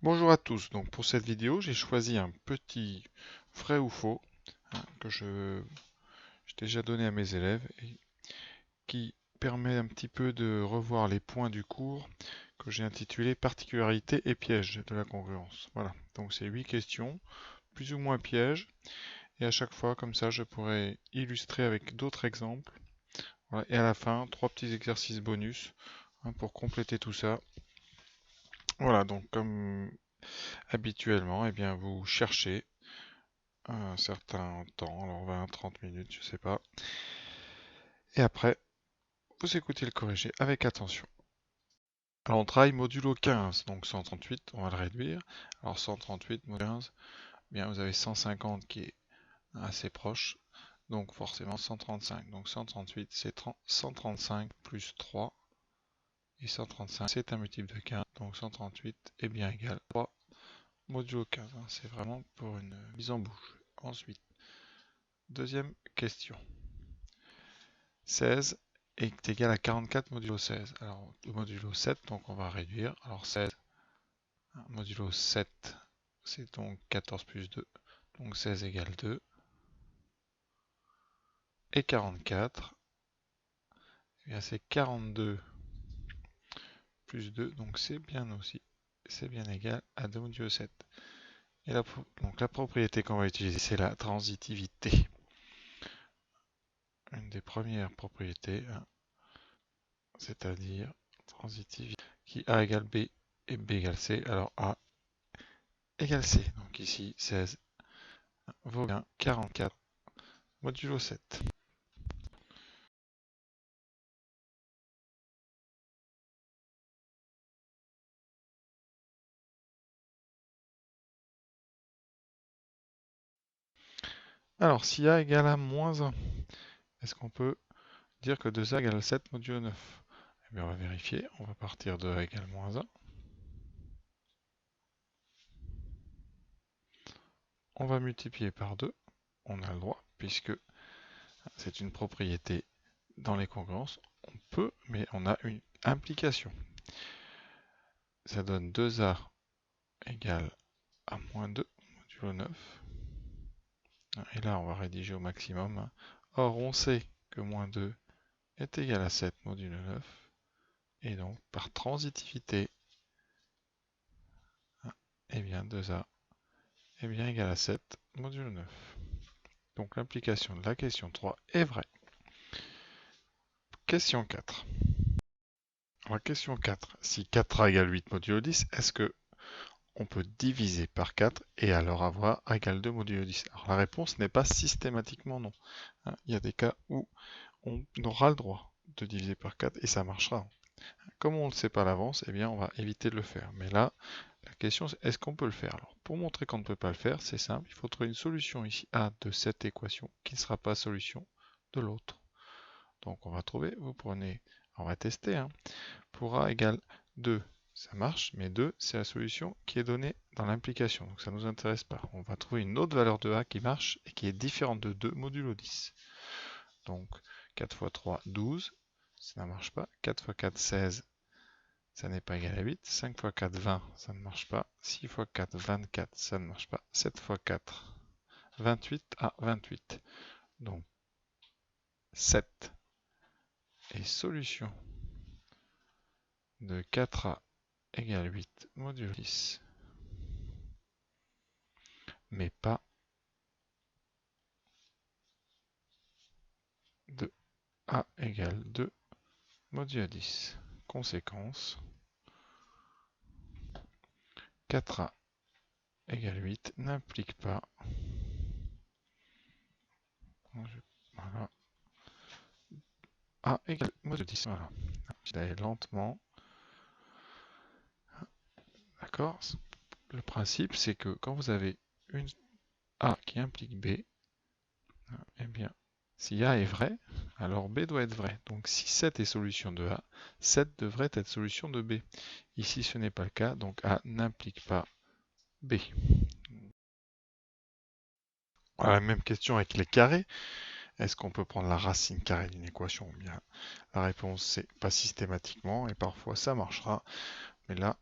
Bonjour à tous, donc pour cette vidéo j'ai choisi un petit vrai ou faux que j'ai déjà donné à mes élèves et qui permet un petit peu de revoir les points du cours que j'ai intitulé particularités et pièges de la congruence. Voilà, donc c'est 8 questions, plus ou moins pièges, et à chaque fois comme ça je pourrai illustrer avec d'autres exemples. Voilà, et à la fin, 3 petits exercices bonus pour compléter tout ça. Voilà, donc comme habituellement, eh bien vous cherchez un certain temps, alors 20-30 minutes, je sais pas. Et après, vous écoutez le corrigé avec attention. Alors on travaille modulo 15, donc 138, on va le réduire. Alors 138 modulo 15, bien vous avez 150 qui est assez proche, donc forcément 135. Donc 138 c'est 135 plus 3, et 135 c'est un multiple de 15, donc 138 est bien égal à 3 modulo 15. C'est vraiment pour une mise en bouche. Ensuite, deuxième question. 16 est égal à 44 modulo 16. Alors, modulo 7, donc on va réduire. Alors 16 modulo 7, c'est donc 14 plus 2. Donc 16 égale 2. Et 44, eh bien c'est 42 plus 2. Donc c'est bien aussi. C'est bien égal à 2 modulo 7. Et donc la propriété qu'on va utiliser, c'est la transitivité. Une des premières propriétés, c'est-à-dire transitivité, qui A égale B et B égale C. Alors A égale C. Donc ici, 16 vaut bien 44 modulo 7. Alors, si A égale à moins 1, est-ce qu'on peut dire que 2A égale 7 modulo 9? Eh bien, on va vérifier. On va partir de A égale moins 1. On va multiplier par 2. On a le droit, puisque c'est une propriété dans les congruences. On peut, mais on a une implication. Ça donne 2A égale à moins 2 modulo 9. Et là, on va rédiger au maximum. Or, on sait que moins 2 est égal à 7 modulo 9. Et donc, par transitivité, eh bien 2A est bien égal à 7 modulo 9. Donc l'implication de la question 3 est vraie. Question 4. Alors, question 4. Si 4A égale 8 modulo 10, est-ce que on peut diviser par 4 et alors avoir A égale 2 modulo 10? Alors la réponse n'est pas systématiquement non. Il y a des cas où on aura le droit de diviser par 4 et ça marchera. Comme on ne le sait pas à l'avance, eh bien on va éviter de le faire. Mais là, la question c'est est-ce qu'on peut le faire? Alors pour montrer qu'on ne peut pas le faire, c'est simple, il faut trouver une solution ici A de cette équation qui ne sera pas solution de l'autre. Donc on va trouver, on va tester. Pour A égale 2, ça marche, mais 2 c'est la solution qui est donnée dans l'implication, donc ça ne nous intéresse pas. On va trouver une autre valeur de A qui marche et qui est différente de 2 modulo 10. Donc 4 fois 3, 12, ça ne marche pas. 4 fois 4, 16, ça n'est pas égal à 8. 5 fois 4, 20, ça ne marche pas. 6 fois 4, 24, ça ne marche pas. 7 fois 4, 28 à 28. Donc 7 est solution de 4A égale 8 modulo 10, mais pas de A égale 2 modulo 10. Conséquence, 4A égale 8 n'implique pas, voilà, A égale modulo 10. Voilà. Je vais aller lentement. D'accord? Le principe, c'est que quand vous avez une A qui implique B, eh bien, si A est vrai, alors B doit être vrai. Donc si 7 est solution de A, 7 devrait être solution de B. Ici, ce n'est pas le cas, donc A n'implique pas B. Voilà, même question avec les carrés. Est-ce qu'on peut prendre la racine carrée d'une équation? Bien, la réponse c'est pas systématiquement et parfois ça marchera. Mais là,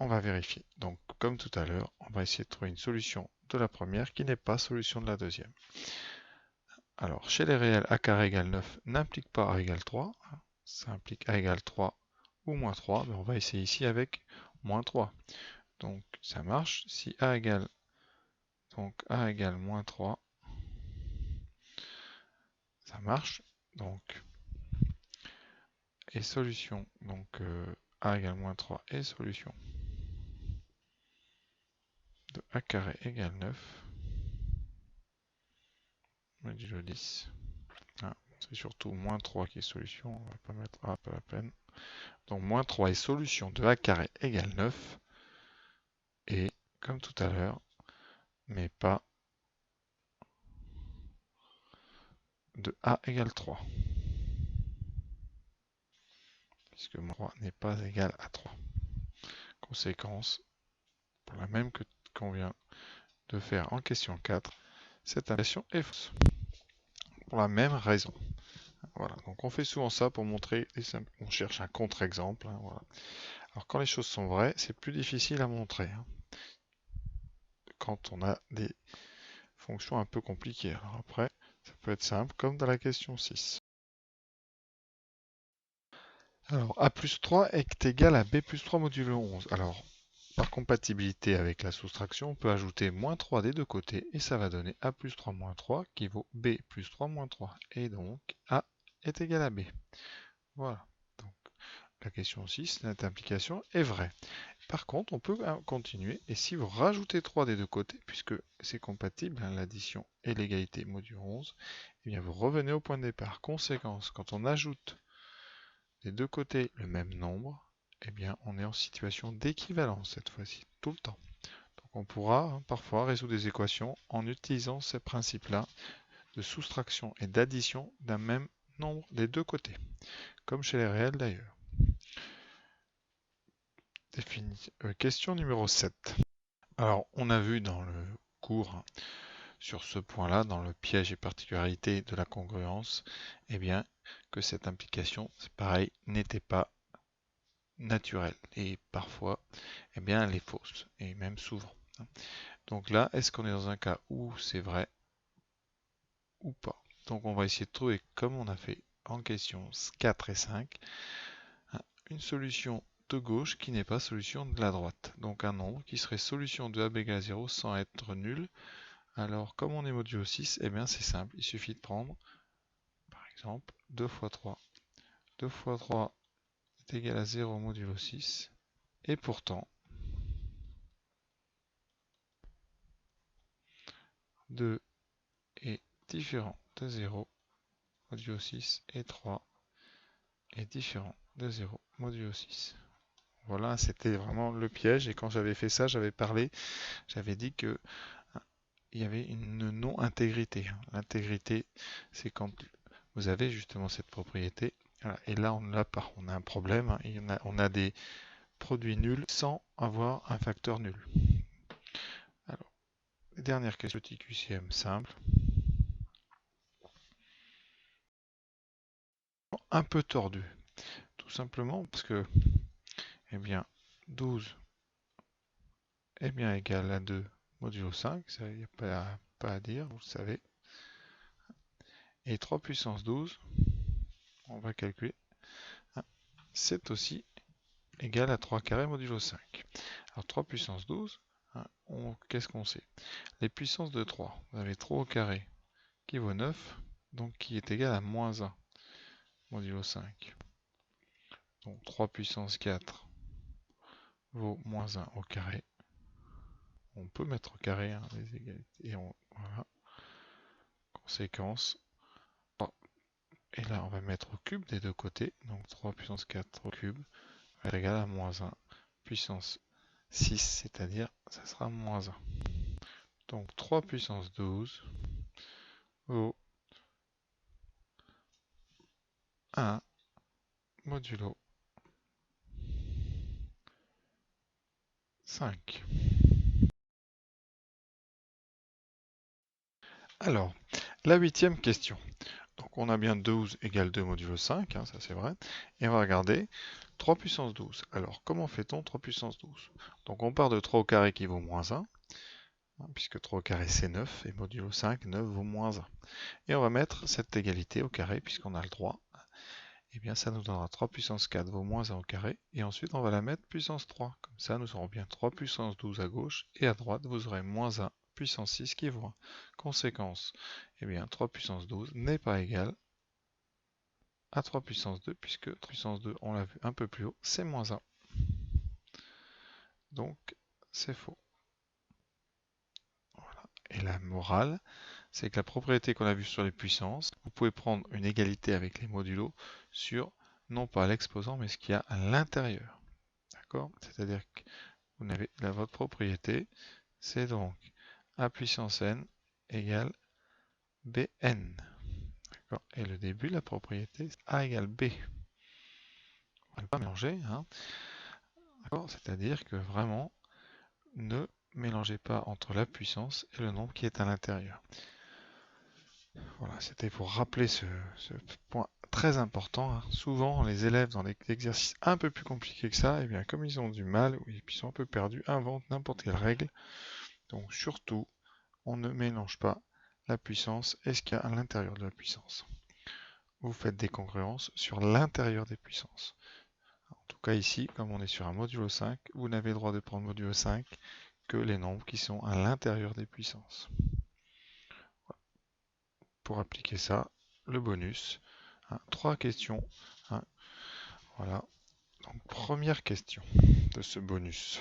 on va vérifier. Donc, comme tout à l'heure, on va essayer de trouver une solution de la première qui n'est pas solution de la deuxième. Alors, chez les réels, a carré égale 9 n'implique pas a égale 3. Ça implique a égale 3 ou moins 3. Mais on va essayer ici avec moins 3. Donc, ça marche. Si a égale, moins 3, ça marche. Donc, et solution. Donc, a égale moins 3 et solution de a carré égale 9 modulo 10. Ah, c'est surtout moins 3 qui est solution, on va pas mettre a, pas la peine. Donc moins 3 est solution de a carré égale 9. Et comme tout à l'heure, mais pas de a égale 3. Puisque moins 3 n'est pas égal à 3. Conséquence, pour la même que qu'on vient de faire en question 4, cette impression est fausse. Pour la même raison. Voilà, donc on fait souvent ça pour montrer, on cherche un contre-exemple. Hein, voilà. Alors quand les choses sont vraies, c'est plus difficile à montrer. Hein, quand on a des fonctions un peu compliquées. Alors après, ça peut être simple, comme dans la question 6. Alors, a plus 3 est égal à b plus 3 modulo 11. Alors, par compatibilité avec la soustraction, on peut ajouter moins 3 des deux côtés et ça va donner a plus 3 moins 3 qui vaut b plus 3 moins 3. Et donc, a est égal à b. Voilà. Donc, la question 6, cette implication est vraie. Par contre, on peut continuer, et si vous rajoutez 3 des deux côtés, puisque c'est compatible, hein, l'addition et l'égalité modulo 11, eh bien vous revenez au point de départ. Conséquence, quand on ajoute des deux côtés le même nombre, eh bien on est en situation d'équivalence cette fois-ci, tout le temps. Donc on pourra parfois résoudre des équations en utilisant ces principes-là de soustraction et d'addition d'un même nombre des deux côtés, comme chez les réels d'ailleurs. Question numéro 7. Alors, on a vu dans le cours sur ce point-là, dans le piège et particularité de la congruence, eh bien, que cette implication, c'est pareil, n'était pas naturelle. Et parfois, eh bien, elle est fausse, et même souvent. Donc là, est-ce qu'on est dans un cas où c'est vrai ou pas? Donc on va essayer de trouver, comme on a fait en question 4 et 5, une solution de gauche qui n'est pas solution de la droite. Donc un nombre qui serait solution de a égale à 0 sans être nul. Alors comme on est modulo 6, eh bien c'est simple, il suffit de prendre, par exemple, 2 fois 3. 2 fois 3 est égal à 0 modulo 6. Et pourtant, 2 est différent de 0 modulo 6 et 3 est différent de 0 modulo 6. Voilà, c'était vraiment le piège. Et quand j'avais fait ça, j'avais dit que il y avait une non-intégrité. L'intégrité, c'est quand vous avez justement cette propriété. Voilà. Et là, on ne l'a pas. On a un problème. On a des produits nuls sans avoir un facteur nul. Alors, dernière question, petit QCM simple. Un peu tordu. Tout simplement parce que, eh bien, 12 est bien égal à 2 modulo 5. Ça, il n'y a pas à dire, vous le savez. Et 3 puissance 12, on va calculer, c'est aussi égal à 3 carré modulo 5. Alors 3 puissance 12, qu'est-ce qu'on sait? Les puissances de 3, vous avez 3 au carré qui vaut 9, donc qui est égal à moins 1 modulo 5. Donc 3 puissance 4 vaut moins 1 au carré. On peut mettre au carré les égalités. Et voilà. Conséquence. Et là, on va mettre au cube des deux côtés. Donc 3 puissance 4 au cube va être égal à moins 1 puissance 6, c'est-à-dire ça sera moins 1. Donc 3 puissance 12 vaut 1 modulo 5. Alors, la huitième question. Donc on a bien 12 égale 2 modulo 5, ça c'est vrai. Et on va regarder 3 puissance 12. Alors, comment fait-on 3 puissance 12? Donc, on part de 3 au carré qui vaut moins 1, puisque 3 au carré c'est 9, et modulo 5, 9 vaut moins 1. Et on va mettre cette égalité au carré, puisqu'on a le droit. Et bien, ça nous donnera 3 puissance 4 vaut moins 1 au carré, et ensuite on va la mettre puissance 3. Comme ça, nous aurons bien 3 puissance 12 à gauche, et à droite, vous aurez moins 1 puissance 6 qui vaut 1. Conséquence, eh bien, 3 puissance 12 n'est pas égal à 3 puissance 2, puisque 3 puissance 2, on l'a vu un peu plus haut, c'est moins 1. Donc, c'est faux. Voilà. Et la morale, c'est que la propriété qu'on a vue sur les puissances, vous pouvez prendre une égalité avec les modulos sur, non pas l'exposant, mais ce qu'il y a à l'intérieur. D'accord? C'est-à-dire que vous avez votre propriété, c'est donc a puissance n égale bn. Et le début de la propriété, c'est a égale b. On ne va pas mélanger, hein. C'est-à-dire que vraiment, ne mélangez pas entre la puissance et le nombre qui est à l'intérieur. Voilà, c'était pour rappeler ce point très important, hein. Souvent, les élèves dans des exercices un peu plus compliqués que ça, et bien, comme ils ont du mal ou ils sont un peu perdus, inventent n'importe quelle règle. Donc surtout, on ne mélange pas la puissance et ce qu'il y a à l'intérieur de la puissance. Vous faites des congruences sur l'intérieur des puissances. En tout cas ici, comme on est sur un modulo 5, vous n'avez le droit de prendre modulo 5 que les nombres qui sont à l'intérieur des puissances. Voilà. Pour appliquer ça, le bonus, hein, 3 questions. Hein, voilà. Donc première question de ce bonus.